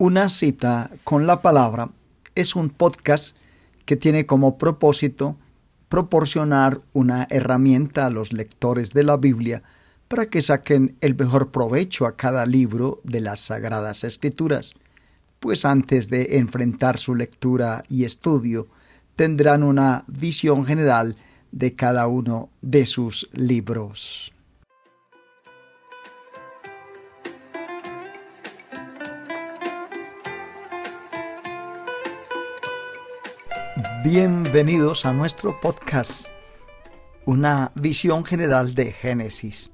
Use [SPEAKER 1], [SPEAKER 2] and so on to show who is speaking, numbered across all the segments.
[SPEAKER 1] Una cita con la palabra es un podcast que tiene como propósito proporcionar una herramienta a los lectores de la Biblia para que saquen el mejor provecho a cada libro de las Sagradas Escrituras, pues antes de enfrentar su lectura y estudio, tendrán una visión general de cada uno de sus libros. Bienvenidos a nuestro podcast, una visión general de Génesis.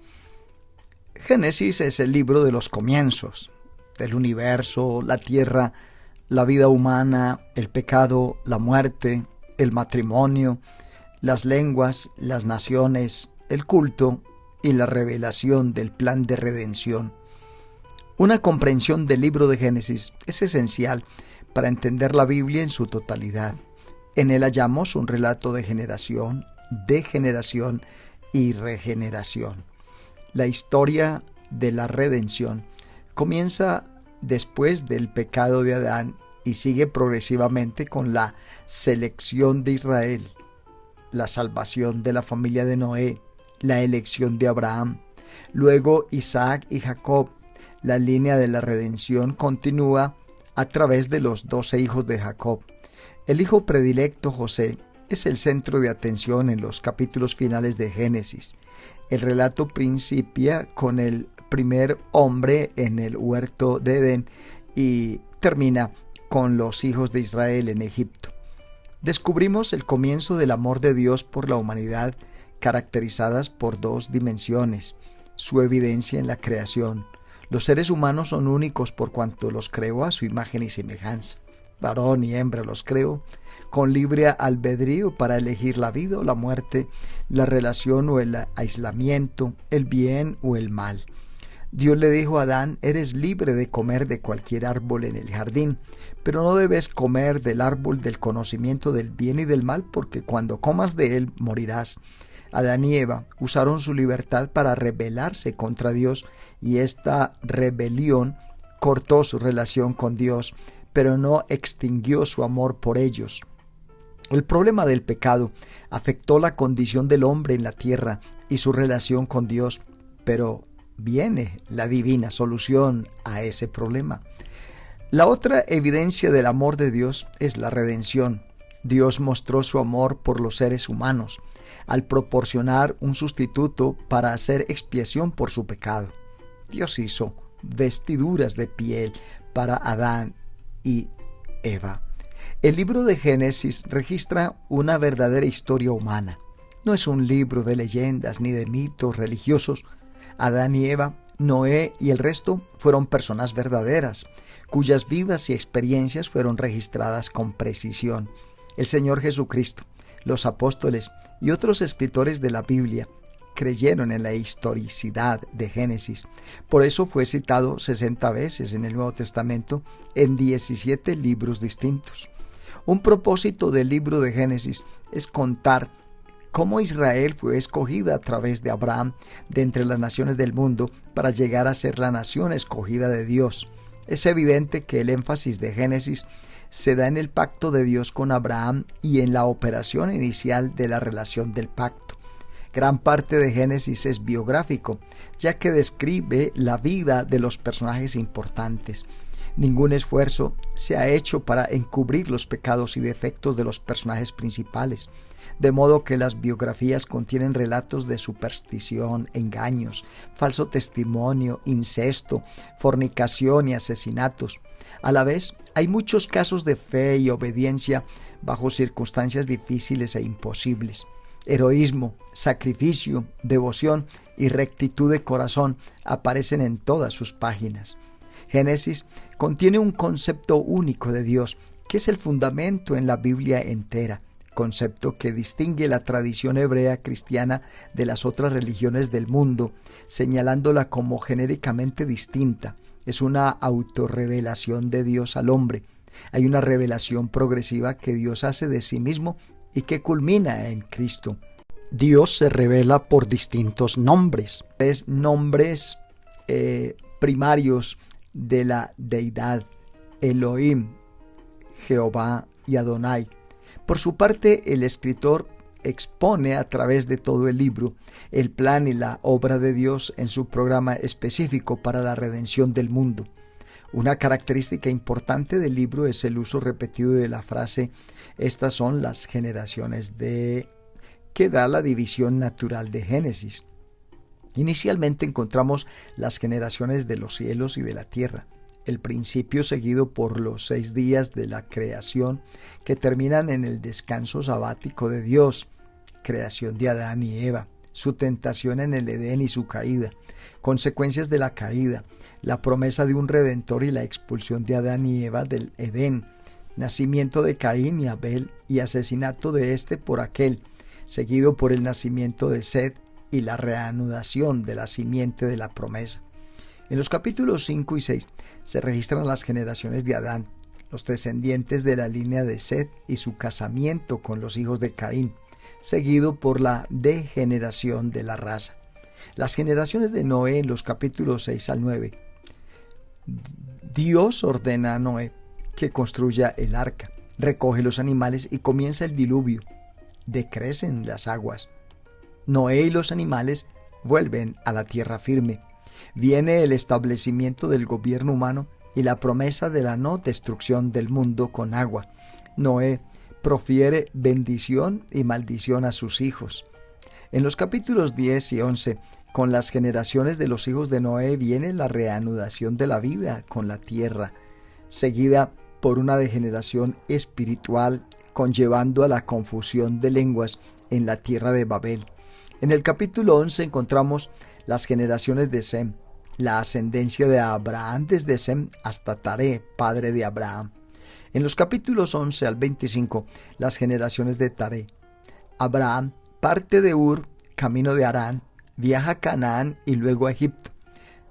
[SPEAKER 1] Génesis es el libro de los comienzos, del universo, la tierra, la vida humana, el pecado, la muerte, el matrimonio, las lenguas, las naciones, el culto y la revelación del plan de redención. Una comprensión del libro de Génesis es esencial para entender la Biblia en su totalidad. En él hallamos un relato de generación, degeneración y regeneración. La historia de la redención comienza después del pecado de Adán y sigue progresivamente con la selección de Israel, la salvación de la familia de Noé, la elección de Abraham, luego Isaac y Jacob. La línea de la redención continúa a través de los 12 hijos de Jacob. El hijo predilecto José es el centro de atención en los capítulos finales de Génesis. El relato principia con el primer hombre en el huerto de Edén y termina con los hijos de Israel en Egipto. Descubrimos el comienzo del amor de Dios por la humanidad, caracterizadas por dos dimensiones: su evidencia en la creación. Los seres humanos son únicos por cuanto los creó a su imagen y semejanza. Varón y hembra los creó, con libre albedrío para elegir la vida o la muerte, la relación o el aislamiento, el bien o el mal. Dios le dijo a Adán: eres libre de comer de cualquier árbol en el jardín, pero no debes comer del árbol del conocimiento del bien y del mal, porque cuando comas de él morirás. Adán y Eva usaron su libertad para rebelarse contra Dios, y esta rebelión cortó su relación con Dios, pero no extinguió su amor por ellos. El problema del pecado afectó la condición del hombre en la tierra y su relación con Dios, pero viene la divina solución a ese problema. La otra evidencia del amor de Dios es la redención. Dios mostró su amor por los seres humanos al proporcionar un sustituto para hacer expiación por su pecado. Dios hizo vestiduras de piel para Adán y Eva. El libro de Génesis registra una verdadera historia humana. No es un libro de leyendas ni de mitos religiosos. Adán y Eva, Noé y el resto fueron personas verdaderas, cuyas vidas y experiencias fueron registradas con precisión. El Señor Jesucristo, los apóstoles y otros escritores de la Biblia creyeron en la historicidad de Génesis. Por eso fue citado 60 veces en el Nuevo Testamento en 17 libros distintos. Un propósito del libro de Génesis es contar cómo Israel fue escogida a través de Abraham de entre las naciones del mundo para llegar a ser la nación escogida de Dios. Es evidente que el énfasis de Génesis se da en el pacto de Dios con Abraham y en la operación inicial de la relación del pacto. Gran parte de Génesis es biográfico, ya que describe la vida de los personajes importantes. Ningún esfuerzo se ha hecho para encubrir los pecados y defectos de los personajes principales, de modo que las biografías contienen relatos de superstición, engaños, falso testimonio, incesto, fornicación y asesinatos. A la vez, hay muchos casos de fe y obediencia bajo circunstancias difíciles e imposibles. Heroísmo, sacrificio, devoción y rectitud de corazón aparecen en todas sus páginas. Génesis contiene un concepto único de Dios, que es el fundamento en la Biblia entera, concepto que distingue la tradición hebrea cristiana de las otras religiones del mundo, señalándola como genéricamente distinta. Es una autorrevelación de Dios al hombre. Hay una revelación progresiva que Dios hace de sí mismo y que culmina en Cristo. Dios se revela por distintos nombres, nombres primarios de la deidad. Elohim, Jehová y Adonai. Por su parte, el escritor expone a través de todo el libro el plan y la obra de Dios en su programa específico para la redención del mundo. Una característica importante del libro es el uso repetido de la frase «Estas son las generaciones que da la división natural de Génesis». Inicialmente encontramos las generaciones de los cielos y de la tierra, el principio seguido por los 6 días de la creación que terminan en el descanso sabático de Dios, creación de Adán y Eva, su tentación en el Edén y su caída, consecuencias de la caída, la promesa de un redentor y la expulsión de Adán y Eva del Edén, nacimiento de Caín y Abel y asesinato de éste por aquel, seguido por el nacimiento de Set y la reanudación de la simiente de la promesa. En los capítulos 5 y 6 se registran las generaciones de Adán, los descendientes de la línea de Set y su casamiento con los hijos de Caín, seguido por la degeneración de la raza. Las generaciones de Noé en los capítulos 6 al 9. Dios ordena a Noé que construya el arca, recoge los animales y comienza el diluvio. Decrecen las aguas. Noé y los animales vuelven a la tierra firme. Viene el establecimiento del gobierno humano y la promesa de la no destrucción del mundo con agua. Noé profiere bendición y maldición a sus hijos. En los capítulos 10 y 11, con las generaciones de los hijos de Noé viene la reanudación de la vida con la tierra, seguida por una degeneración espiritual conllevando a la confusión de lenguas en la tierra de Babel. En el capítulo 11 encontramos las generaciones de Sem, la ascendencia de Abraham desde Sem hasta Taré, padre de Abraham. En los capítulos 11 al 25, las generaciones de Taré. Abraham parte de Ur, camino de Harán, viaja a Canaán y luego a Egipto.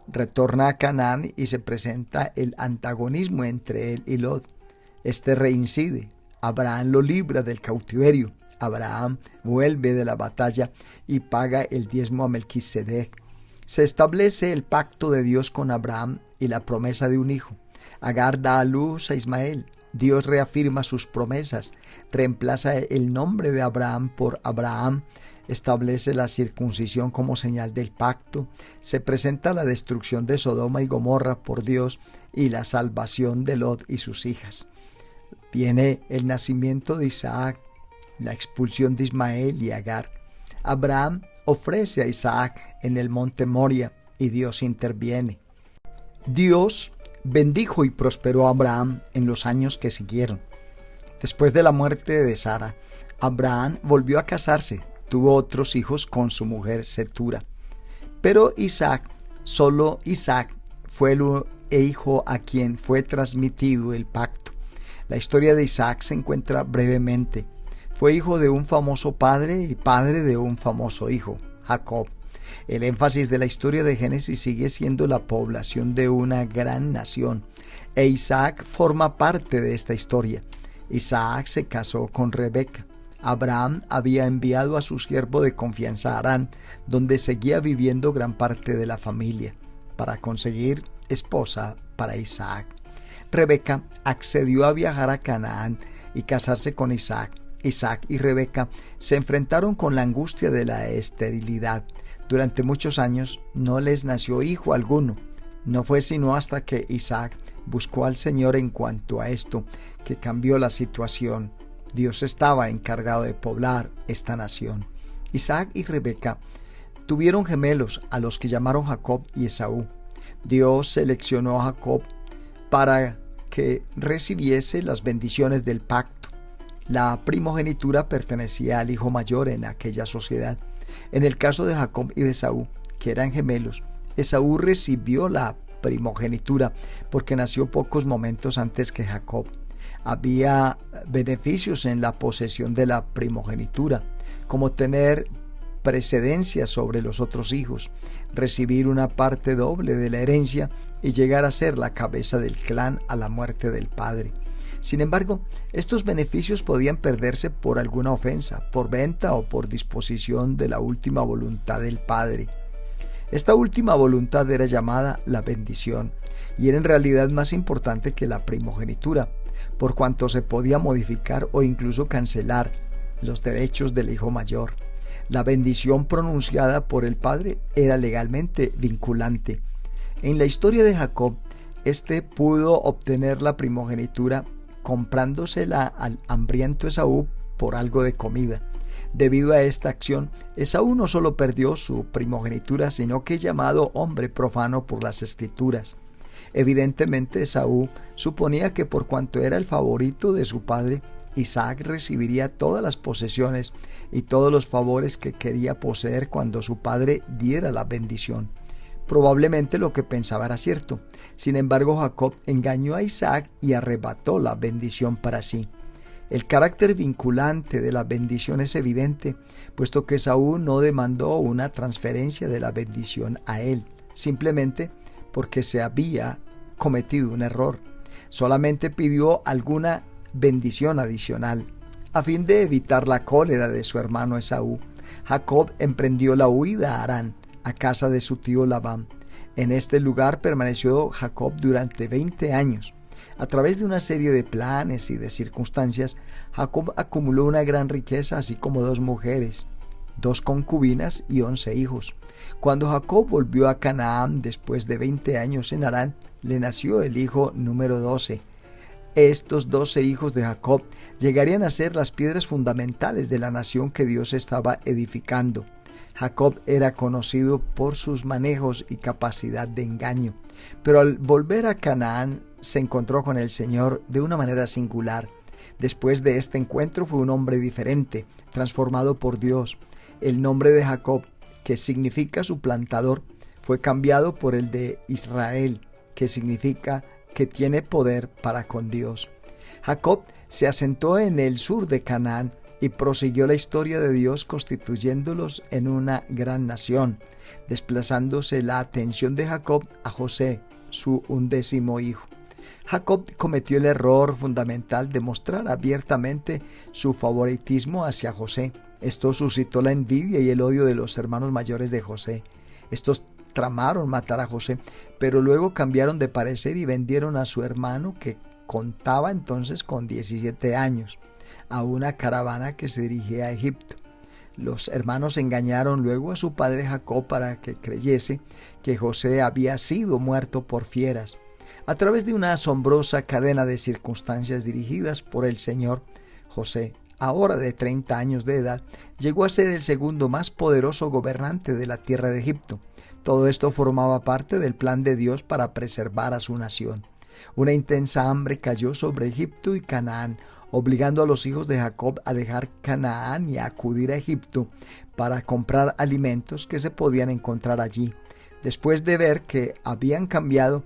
[SPEAKER 1] Retorna a Canaán y se presenta el antagonismo entre él y Lot. Este reincide. Abraham lo libra del cautiverio. Abraham vuelve de la batalla y paga el diezmo a Melquisedec. Se establece el pacto de Dios con Abraham y la promesa de un hijo. Agar da a luz a Ismael. Dios reafirma sus promesas, reemplaza el nombre de Abraham por Abraham, establece la circuncisión como señal del pacto, se presenta la destrucción de Sodoma y Gomorra por Dios y la salvación de Lot y sus hijas. Viene el nacimiento de Isaac, la expulsión de Ismael y Agar. Abraham ofrece a Isaac en el monte Moria y Dios interviene. Dios bendijo y prosperó a Abraham en los años que siguieron. Después de la muerte de Sara, Abraham volvió a casarse, tuvo otros hijos con su mujer Setura. Pero solo Isaac fue el hijo a quien fue transmitido el pacto. La historia de Isaac se encuentra brevemente. Fue hijo de un famoso padre y padre de un famoso hijo, Jacob. El énfasis de la historia de Génesis sigue siendo la población de una gran nación, e Isaac forma parte de esta historia. Isaac se casó con Rebeca. Abraham había enviado a su siervo de confianza a Harán, donde seguía viviendo gran parte de la familia, para conseguir esposa para Isaac. Rebeca accedió a viajar a Canaán y casarse con Isaac. Isaac y Rebeca se enfrentaron con la angustia de la esterilidad. Durante muchos años no les nació hijo alguno. No fue sino hasta que Isaac buscó al Señor en cuanto a esto que cambió la situación. Dios estaba encargado de poblar esta nación. Isaac y Rebeca tuvieron gemelos a los que llamaron Jacob y Esaú. Dios seleccionó a Jacob para que recibiese las bendiciones del pacto. La primogenitura pertenecía al hijo mayor en aquella sociedad. En el caso de Jacob y de Esaú, que eran gemelos, Esaú recibió la primogenitura porque nació pocos momentos antes que Jacob. Había beneficios en la posesión de la primogenitura, como tener precedencia sobre los otros hijos, recibir una parte doble de la herencia y llegar a ser la cabeza del clan a la muerte del padre. Sin embargo, estos beneficios podían perderse por alguna ofensa, por venta o por disposición de la última voluntad del padre. Esta última voluntad era llamada la bendición y era en realidad más importante que la primogenitura, por cuanto se podía modificar o incluso cancelar los derechos del hijo mayor. La bendición pronunciada por el padre era legalmente vinculante. En la historia de Jacob, este pudo obtener la primogenitura comprándosela al hambriento Esaú por algo de comida. Debido a esta acción, Esaú no solo perdió su primogenitura, sino que es llamado hombre profano por las Escrituras. Evidentemente, Esaú suponía que por cuanto era el favorito de su padre, Isaac recibiría todas las posesiones y todos los favores que quería poseer cuando su padre diera la bendición. Probablemente lo que pensaba era cierto. Sin embargo, Jacob engañó a Isaac y arrebató la bendición para sí. El carácter vinculante de la bendición es evidente, puesto que Esaú no demandó una transferencia de la bendición a él, simplemente porque se había cometido un error. Solamente pidió alguna bendición adicional. A fin de evitar la cólera de su hermano Esaú, Jacob emprendió la huida a Harán, a casa de su tío Labán. En este lugar permaneció Jacob durante 20 años. A través de una serie de planes y de circunstancias, Jacob acumuló una gran riqueza, así como 2 mujeres, 2 concubinas y 11 hijos. Cuando Jacob volvió a Canaán después de 20 años en Harán, le nació el hijo número 12. Estos 12 hijos de Jacob llegarían a ser las piedras fundamentales de la nación que Dios estaba edificando. Jacob era conocido por sus manejos y capacidad de engaño, pero al volver a Canaán se encontró con el Señor de una manera singular. Después de este encuentro fue un hombre diferente, transformado por Dios. El nombre de Jacob, que significa suplantador, fue cambiado por el de Israel, que significa que tiene poder para con Dios. Jacob se asentó en el sur de Canaán y prosiguió la historia de Dios constituyéndolos en una gran nación, desplazándose la atención de Jacob a José, su 11º hijo. Jacob cometió el error fundamental de mostrar abiertamente su favoritismo hacia José. Esto suscitó la envidia y el odio de los hermanos mayores de José. Estos tramaron matar a José, pero luego cambiaron de parecer y vendieron a su hermano, que contaba entonces con 17 años, a una caravana que se dirigía a Egipto. Los hermanos engañaron luego a su padre Jacob para que creyese que José había sido muerto por fieras. A través de una asombrosa cadena de circunstancias dirigidas por el Señor, José, ahora de 30 años de edad, llegó a ser el segundo más poderoso gobernante de la tierra de Egipto. Todo esto formaba parte del plan de Dios para preservar a su nación. Una intensa hambre cayó sobre Egipto y Canaán, obligando a los hijos de Jacob a dejar Canaán y a acudir a Egipto para comprar alimentos que se podían encontrar allí. Después de ver que habían cambiado,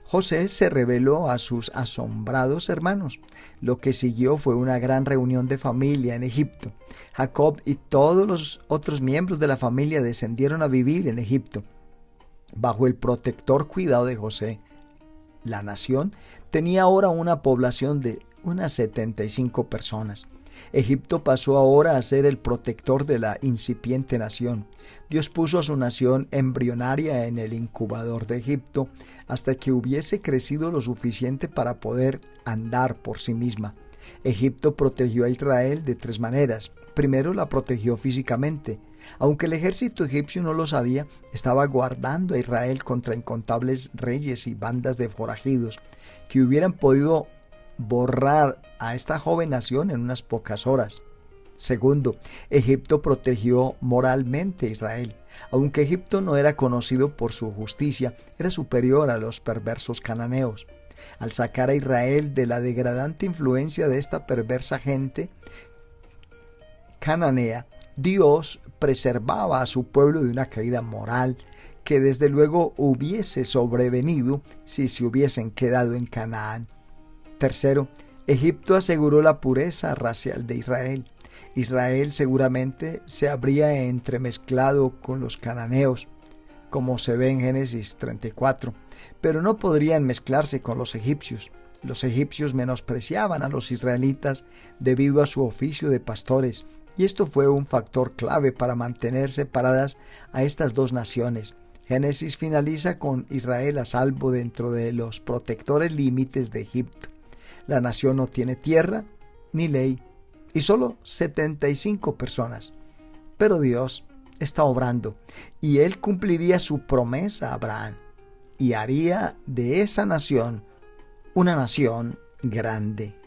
[SPEAKER 1] José se reveló a sus asombrados hermanos. Lo que siguió fue una gran reunión de familia en Egipto. Jacob y todos los otros miembros de la familia descendieron a vivir en Egipto, bajo el protector cuidado de José. La nación tenía ahora una población de unas 75 personas. Egipto pasó ahora a ser el protector de la incipiente nación. Dios puso a su nación embrionaria en el incubador de Egipto hasta que hubiese crecido lo suficiente para poder andar por sí misma. Egipto protegió a Israel de 3 maneras. Primero, la protegió físicamente. Aunque el ejército egipcio no lo sabía, estaba guardando a Israel contra incontables reyes y bandas de forajidos que hubieran podido borrar a esta joven nación en unas pocas horas. Segundo, Egipto protegió moralmente a Israel. Aunque Egipto no era conocido por su justicia, era superior a los perversos cananeos. Al sacar a Israel de la degradante influencia de esta perversa gente cananea, Dios preservaba a su pueblo de una caída moral que desde luego hubiese sobrevenido si se hubiesen quedado en Canaán. Tercero, Egipto aseguró la pureza racial de Israel. Israel seguramente se habría entremezclado con los cananeos, como se ve en Génesis 34, pero no podrían mezclarse con los egipcios. Los egipcios menospreciaban a los israelitas debido a su oficio de pastores Y esto fue un factor clave para mantener separadas a estas dos naciones. Génesis finaliza con Israel a salvo dentro de los protectores límites de Egipto. La nación no tiene tierra ni ley y solo 75 personas. Pero Dios está obrando y Él cumpliría su promesa a Abraham y haría de esa nación una nación grande.